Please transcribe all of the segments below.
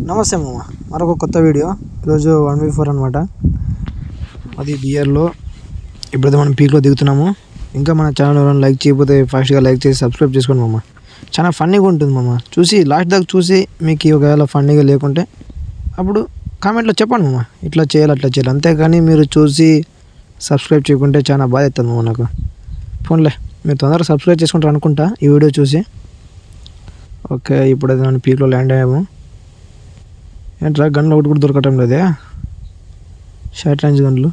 నమస్తే మామ, మరొక కొత్త వీడియో. ఈరోజు 1v4 అనమాట. అది బియర్లో ఇప్పుడైతే మనం పీక్లో దిగుతున్నాము. ఇంకా మన ఛానల్ ఎవరైనా లైక్ చేయకపోతే ఫాస్ట్గా లైక్ చేసి సబ్స్క్రైబ్ చేసుకోండి మామ. చాలా ఫన్నీగా ఉంటుంది మామ. చూసి లాస్ట్ దాకా చూసి మీకు ఒకవేళ ఫన్నీగా లేకుంటే అప్పుడు కామెంట్లో చెప్పండి మామ, ఇట్లా చేయాలి అట్లా చేయాలి. అంతేకాని మీరు చూసి సబ్స్క్రైబ్ చేయకుంటే చాలా బాధ అవుతుంది మామ నాకు. ఫోన్లే, మీరు తొందరగా సబ్స్క్రైబ్ చేసుకుంటారు అనుకుంటా ఈ వీడియో చూసి. ఓకే, ఇప్పుడైతే మనం పీక్లో ల్యాండ్ అయ్యాము. ఏంట్రా గన్లు ఒకటి కూడా దొరకటం లేదే, షార్ట్ రేంజ్ గన్లు.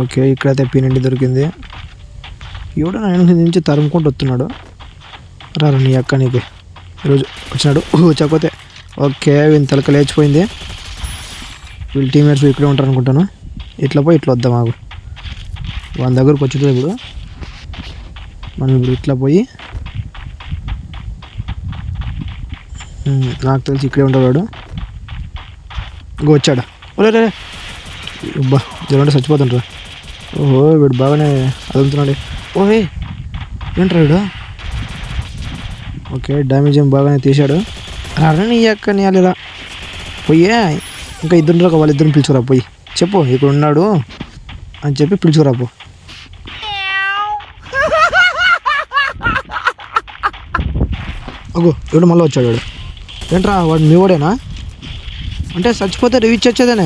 ఓకే, ఇక్కడైతే P90 దొరికింది. ఎవడో నా నుంచి తరుముకుంటూ వస్తున్నాడు. రారా నీ అక్క, నీకు ఈరోజు వచ్చినాడు చెప్పతే. ఓకే, వీని తలక లేచిపోయింది. వీళ్ళ టీమేట్స్ ఇక్కడే ఉంటారు అనుకుంటాను. ఇట్లా పోయి ఇట్లా వద్దాం మాకు. వాళ్ళ దగ్గరకు వచ్చేటప్పుడు ఇప్పుడు మనం ఇట్లా పోయి, నాకు తెలిసి ఇక్కడే ఉంటాడు వాడు. ఇంకో వచ్చాడు. ఓరే అబ్బా, జ్వరం చచ్చిపోతుండ్రా. ఓహో, వీడు బాగానే అదులుతున్నాడు. ఓహే, ఏంట్రా వీడు. ఓకే, డ్యామేజ్ ఏం బాగానే తీశాడు. నీ అక్క నేలేదా పోయే. ఇంకా ఇద్దరు వాళ్ళిద్దరిని పిలుచుకురా పోయి, చెప్పు ఇక్కడ ఉన్నాడు అని చెప్పి పిలుచుకురా పో. అగో, వీడు మళ్ళీ వచ్చాడు. వాడు ఏంట్రా, వాడు మీ వాడేనా? అంటే చచ్చిపోతే రివ్యూ వచ్చేదేనే.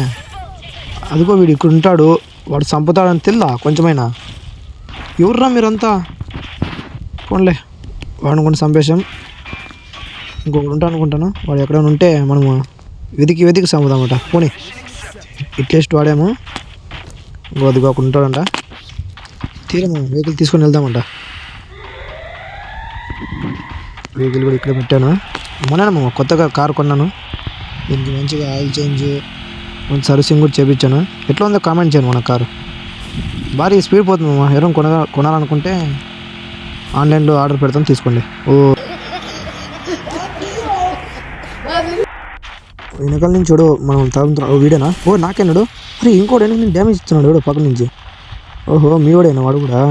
అదిగో వీడు ఇక్కడ ఉంటాడు, వాడు చంపుతాడని తెల్లా కొంచెమైనా. ఎవర్రా మీరంతా? పోన్లే, వాడిని కొన్ని చంపేశాం. ఇంకొకటి ఉంటా అనుకుంటాను. వాడు ఎక్కడైనా ఉంటే మనము వెతికి చంపుదామట. పోనీ ఇట్లేస్ట్ వాడాము. ఇంకో అదిగో ఒకటి ఉంటాడంట. తీరము వెహికల్ తీసుకొని వెళ్దామంట. వెహికల్ కూడా ఇక్కడ పెట్టాను. మొన్న కొత్తగా కారు కొన్నాను. దీనికి మంచిగా ఆయిల్ చేంజ్, కొంచెం సర్వీసింగ్ కూడా చేయించాను. ఎట్లా ఉందో కామెంట్ చేయండి. మన కారు భారీ స్పీడ్ పోతుంది మామ. ఎవరైనా కొనాలనుకుంటే ఆన్లైన్లో ఆర్డర్ పెడతాం, తీసుకోండి. ఓ, వెనకాల నుంచి చూడు మనం తగులుతున్నాడు. ఓ వీడేనా? ఓ నాకేనాడు. అరే ఇంకోటి వెనక నేను డ్యామేజ్ ఇస్తున్నాడు ఎవడో పక్క నుంచి. ఓహో, మీ వాడేనా వాడు కూడా?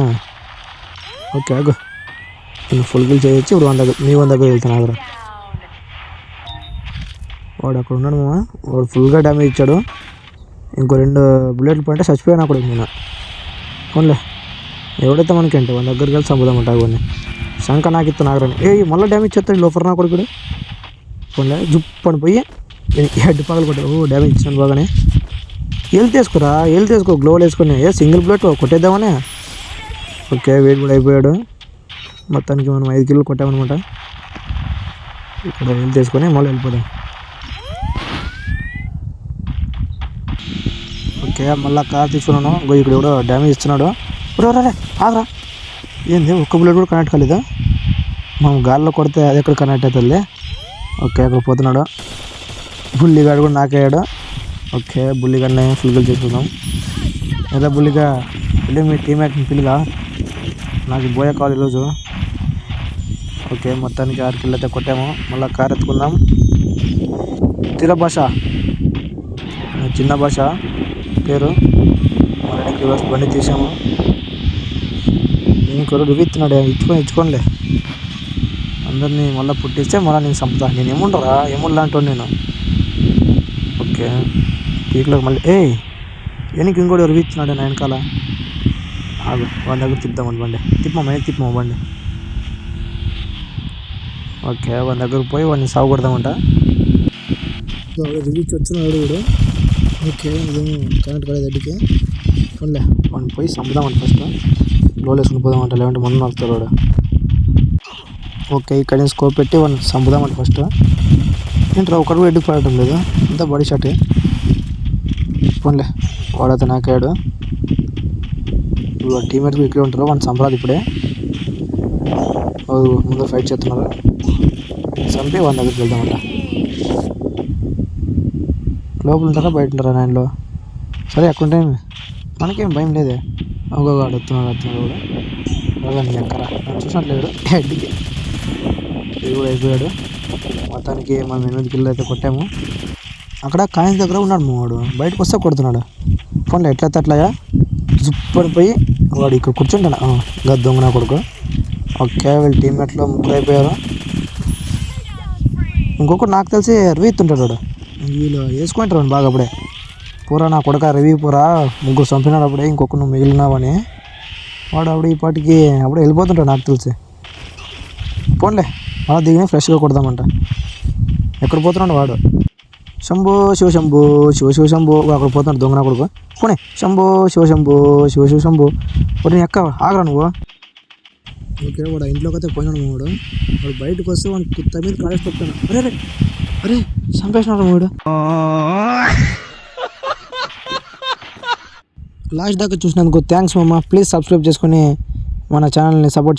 ఓకే, ఆగు, నేను ఫుల్ గిల్ చేయొచ్చు. ఇప్పుడు మీ దగ్గర వెళ్తాను ఆగరా. వాడు అక్కడ ఉన్నాడు మామ. వాడు ఫుల్గా డ్యామేజ్ ఇచ్చాడు. ఇంకో 2 బుల్లెట్లు పడితే చచ్చిపోయాను అక్కడ. నేను ఫోన్లే, ఎవడైతే మనకేంటి వాళ్ళ దగ్గరికి వెళ్ళి చంపుదామంట. అవన్నీ శంక నాకు ఇస్తాను ఆగరని. మళ్ళీ డ్యామేజ్ చేస్తాడు లోఫర్ నా కొడుకుడు. ఫోన్లే జుప్పని పోయి హెడ్ పగలు కొట్టాడు. ఓ, డ్యామేజ్ ఇచ్చాను బాగానే. ఏళ్ళు తీసుకో గ్లోవల్ వేసుకొని. సింగిల్ బుల్లెట్ కొట్టేద్దామనే. ఓకే, వెయిట్ కూడా అయిపోయాడు. మొత్తానికి మనం 5 కిలోలు కొట్టామన్నమాట. ఇక్కడ ఏళ్ళు తీసుకొని మళ్ళీ వెళ్ళిపోదాం. ఓకే, మళ్ళీ కార్ తీసుకున్నాను. ఇక్కడ కూడా డ్యామేజ్ ఇస్తున్నాడు. రే ఆగరా. ఏంది ఒక్క బుల్లెట్ కూడా కనెక్ట్ కాలేదా? మనం గాల్లో కొడితే అది ఎక్కడ కనెక్ట్ అవుతుంది. ఓకే, అక్కడ పోతున్నాడు. బుల్లిగాడు కూడా నాకయ్యాడు. ఓకే, బుల్లిగాడిని ఫుల్గా చేసుకుందాం. ఏదో బుల్లిగా వెళ్ళి మీ టీమేట్ని పిల్లిగా, నాకు బోయ కావాలి ఈరోజు. ఓకే, మొత్తానికి 6 కిలో అయితే కొట్టాము. మళ్ళీ కార్ ఎత్తుకుందాం. తీర భాష, చిన్న భాష పేరు. మళ్ళీ రివర్స్ బండి తీసాము. ఇంకొక రివ్యూ ఇస్తున్నాడు. ఇచ్చుకోనిలే. అందరినీ మళ్ళీ పుట్టిస్తే మళ్ళీ నేను చంపుతా. నేను ఏముండరా, ఏముండ అంటాడు నేను. ఓకే, పీక్లోకి మళ్ళీ వెనక్కి ఇంకోటి రివ్యూ ఇస్తున్నాడు నా వెనకాల. ఆగు, వాడి దగ్గర తిప్పుదామని బండి. తిప్పమా బండి. ఓకే, వాడి దగ్గరకు పోయి వాడిని సాగుకొడదామంట. రివ్యూ వచ్చినాడు కూడా. ఓకే, ఇదేమో కరెంట్ కాలేదు అడ్డికి. పోన్లే, వాడిని పోయి చంపుదామంట. ఫస్ట్ లోలు వేసుకుని పోదామంట, లేదంటే మొన్న వస్తాడు వాడు. ఓకే, ఇక్కడ నుంచి స్కోప్ పెట్టి వాడిని చంపుదామంట ఫస్ట్. ఏంట్రా ఒకటి కూడా ఎడ్డుకు పడటం లేదు, అంతా బాడీ షాటే. పోన్లే, వాడైతే నాకాడు. వాడు టీమేట్స్ ఇక్కడే ఉంటారు, వాడిని చంపాలి ఇప్పుడే. ముందు ఫైట్ చేస్తున్నారు. చంపి వాడి దగ్గరికి వెళ్దామంట. లోపల ఉంటారా బయట ఉంటారా నాయనలో? సరే, అక్కడ ఉంటాయి, మనకేం భయం లేదే. వాడు వస్తున్నాడు కూడా. వెళ్ళండి ఎక్కరా, చూసినట్లేదు హెడ్కి. ఇది కూడా అయిపోయాడు. మొత్తానికి మనం 8 కిలో అయితే కొట్టాము. అక్కడ కాయిన్స్ దగ్గర ఉన్నాడు వాడు, బయటకు వస్తే కొడుతున్నాడు. ఫోన్లో ఎట్లయితే అట్లాగా జుప్పడిపోయి వాడు ఇక్కడ కూర్చుంటాను. దొంగ నా కొడుకు. ఓకే, వీళ్ళ టీమ్మేట్లో 3 అయిపోయారు. ఇంకొకటి నాకు తెలిసి రవి ఎత్తుంటాడు వాడు. వీళ్ళు వేసుకుంటారు వాడిని బాగా అప్పుడే. పూరా నా కొడక రవి పూరా ముగ్గురు చంపినాడు అప్పుడే, ఇంకొక నువ్వు మిగిలినావని. వాడు అప్పుడు ఈ పాటికి అప్పుడే వెళ్ళిపోతుంటాడు నాకు తెలిసి. పోన్లే అలా దిగిన ఫ్రెష్గా కొడదామంట. ఎక్కడ పోతున్నాడు వాడు? శంభో శివశంభో శివశివశంభో అక్కడ పోతున్నాడు దొంగన కొడుకు. పోనీ శంభో శివశంభో శివశివశంభో. వాడు ఎక్క ఆగరా నువ్వు. ఓకే వాడు ఇంట్లోకి అయితే పోయినాడు వాడు. వాడు బయటకు వస్తే వాడు కుత్త మీద కాలేసి పెడతాను. అరే అరే అరే చంపేసినాడు వాడు. లాస్ట్ దాకా చూసినందుకు థ్యాంక్స్ మామ. ప్లీజ్ సబ్స్క్రైబ్ చేసుకొని మన ఛానల్ని సపోర్ట్